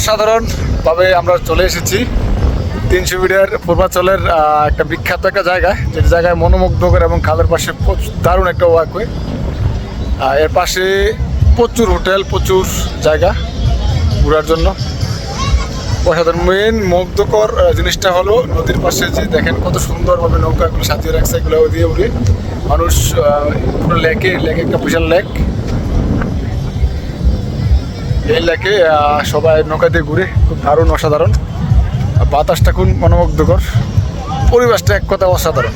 অসাধারণভাবে আমরা চলে এসেছি 300 মিটার পূর্বাঞ্চলের একটা বিখ্যাত একটা জায়গায়, যে জায়গায় মনোমুগ্ধকর এবং খালের পাশে দারুণ একটা ওয়াকওয়ে। এর পাশে প্রচুর হোটেল, প্রচুর জায়গা ঘোরার জন্য। অসাধারণ মেন মুগ্ধকর জিনিসটা হলো নদীর পাশে যে দেখেন কত সুন্দরভাবে নৌকাগুলো সাজিয়ে রাখছে, এগুলো দিয়ে উঠে মানুষ পুরো লেকে একটা বিশাল লেক। এই লেকে সবাই নৌকা দিয়ে ঘুরে, খুব দারুণ অসাধারণ। বাতাসটা খুব মনোমুগ্ধকর, পরিবেশটা এক কথা অসাধারণ।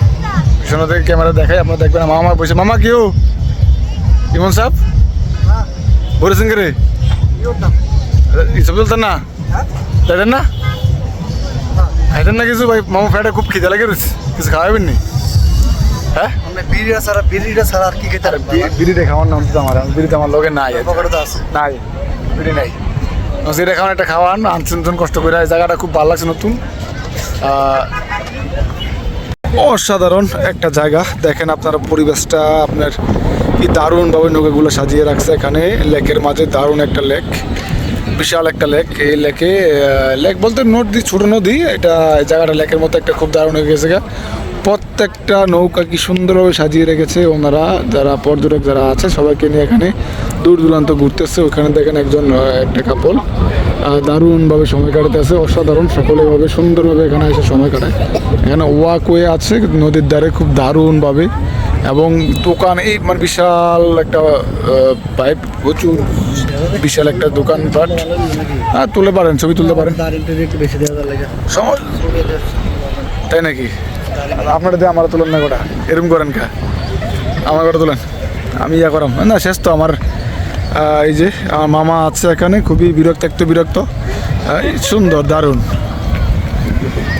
পিছনে থেকে ক্যামেরা দেখাই, আপনারা দেখবেন। মামা বসে, মামা কেউ ইমন সাহেব বলেছেন রে ইসব চলতেন না, তাইতেন না খাইতেন না কিছু ভাই? মামা ফ্যাটে খুব খিদে লাগে রয়েছে, কিছু খাওয়াবেন নি? হ্যাঁ বিড়িটা ছাড়া আর কি খেতে? বিড়িটা খাওয়ার নাম তো আমার, বিড়িতে আমার লোকে নাই, নাই বিড়ি নাই। সেটা খাওয়ান, একটা খাওয়ান আনছেন কষ্ট করে। এই জায়গাটা খুব ভালো লাগছে, নতুন অসাধারণ একটা জায়গা। দেখেন আপনারা পরিবেশটা, আপনার কি দারুণভাবে নৌকাগুলো সাজিয়ে রাখছে এখানে লেকের মাঝে। দারুণ একটা লেক, বিশাল একটা লেক। এই লেক বলতে নদী, ছোট নদী। এটা জায়গাটা লেকের মতো একটা খুব দারুণ হয়ে গেছে। প্রত্যেকটা নৌকা কি সুন্দরভাবে সাজিয়ে রেখেছে ওনারা, যারা পর্যটক যারা আছে সবাইকে নিয়ে এখানে দূর দূরান্ত ঘুরতেছে। ওখানে দেখেন একটা কাপল দারুণভাবে সময় কাটাতেছে, অসাধারণ। সকলেভাবে সুন্দরভাবে এখানে এসে সময় কাটায়। এখানে ওয়াকওয়ে আছে নদীর ধারে, খুব দারুণভাবে। এবং দোকান, এই মানে বিশাল একটা পাইপ, প্রচুর বিশাল একটা দোকানপাট। তুলে পারেন, ছবি তুলতে পারেন, তাই নাকি? আপনারা দিয়ে আমার তুলেন না, গোটা এরকম করেন কা? আমার গোটা তুলেন, আমি ইয়া করাম না। শেষ তো আমার। এই যে আমার মামা আছে এখানে, খুবই বিরক্ত। সুন্দর, দারুণ।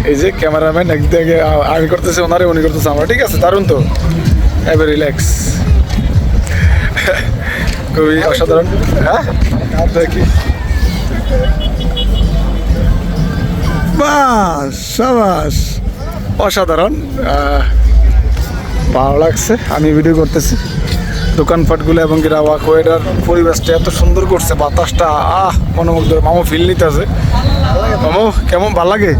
এই যে ক্যামেরাম্যান একদিকে আমি করতেছি, ওনারে উনি করতেছে আমরা। ঠিক আছে, দারুণ তো, এবার রিল্যাক্স, খুবই অসাধারণ। হ্যাঁ দেখি, বাস সাবাস, অসাধারণ, ভালো লাগছে। আমি ভিডিও করতেছি দোকানপাটগুলো এবং ওয়াকওয়েটার পরিবেশটা এত সুন্দর করছে, বাতাসটা মনোমুগ্ধ। মামু ফিল নিতে আছে। মামু কেমন ভালো লাগে?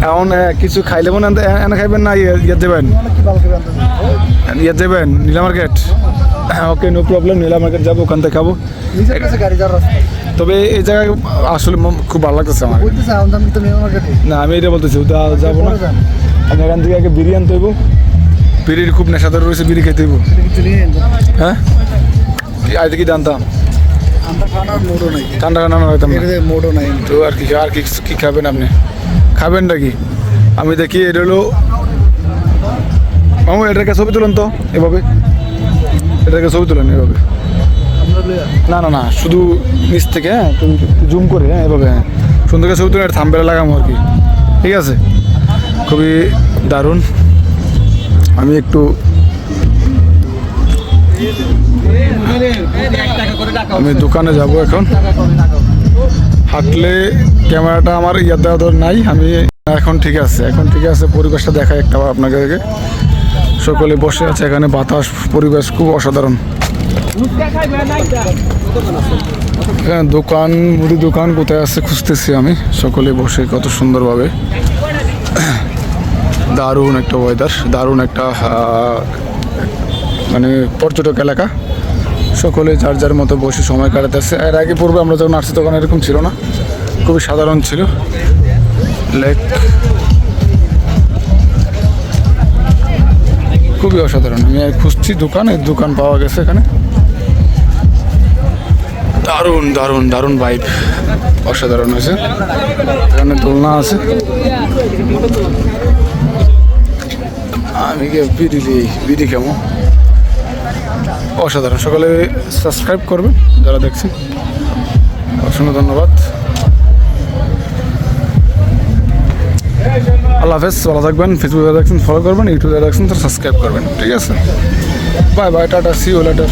এখন কিছু খাইলে মনে এনে খাইবেন না ইয়ে দেবেন? ইয়ে দেবেন নীলা মার্কেট? ওকে, নো প্রবলেম, নীলা মার্কেট যাবো, ওখান থেকে খাবো। তবে এই জায়গায় আসলে খুব ভালো লাগতেছে আমার। না, আমি এটা বলতেছি, যাবো না। আমি এখান থেকে আগে বিরিয়ানি তৈব, বিড়ির খুব নেশাদার রয়েছে, বিড়ি খেতে হইব। হ্যাঁ, আজ কি জানতাম ঠান্ডা খানা হইতাম মোড়ও নাই তো। আর কি খাবেন আপনি? খাবেন নাকি? আমি দেখি এটা হলো মামু, এটাকে ছবি তুলেন তো এভাবে, এটাকে ছবি তুলেন এভাবে। না, শুধু নিচ থেকে, হ্যাঁ জুম করে, হ্যাঁ এভাবে, হ্যাঁ সুন্দর করে ছবি তুলে থাম্বনেলে লাগাবো আর কি। ঠিক আছে, খুবই দারুণ। আমি একটু দোকানে যাব এখন। হাঁটলে ক্যামেরাটা আমার দেওয়া নাই। আমি এখন ঠিক আছে, পরিবেশটা দেখাই একটা আপনাকে। সকলে বসে আছে এখানে, বাতাস, পরিবেশ খুব অসাধারণ। হ্যাঁ, দোকান, মুদি দোকান কোথায় আছে খুঁজতেছি আমি। সকলে বসে কত সুন্দরভাবে, দারুণ একটা ওয়েদার, দারুণ একটা মানে পর্যটক এলাকা। সকলে যার যার মতো বসে সময় কাটাতেছে। এর আগে পূর্বে আমরা যখন আসছি তখন এরকম ছিল না, খুবই সাধারণ ছিল লেক, খুবই অসাধারণ। আমি খুঁজছি দোকান পাওয়া গেছে এখানে। দারুণ ভাইব, অসাধারণ হয়েছে। এখানে দোলনা আছে। আমি বিড়ি কেমন অসাধারণ। সকলে সাবস্ক্রাইব করবেন যারা দেখছেন, অসংখ্য ধন্যবাদ। আল্লাহ হাফেজ, ভালো থাকবেন। ফেসবুকে দেখছেন ফলো করবেন, ইউটিউবে দেখছেন তো সাবস্ক্রাইব করবেন। ঠিক আছে, bye, tata, see you letter.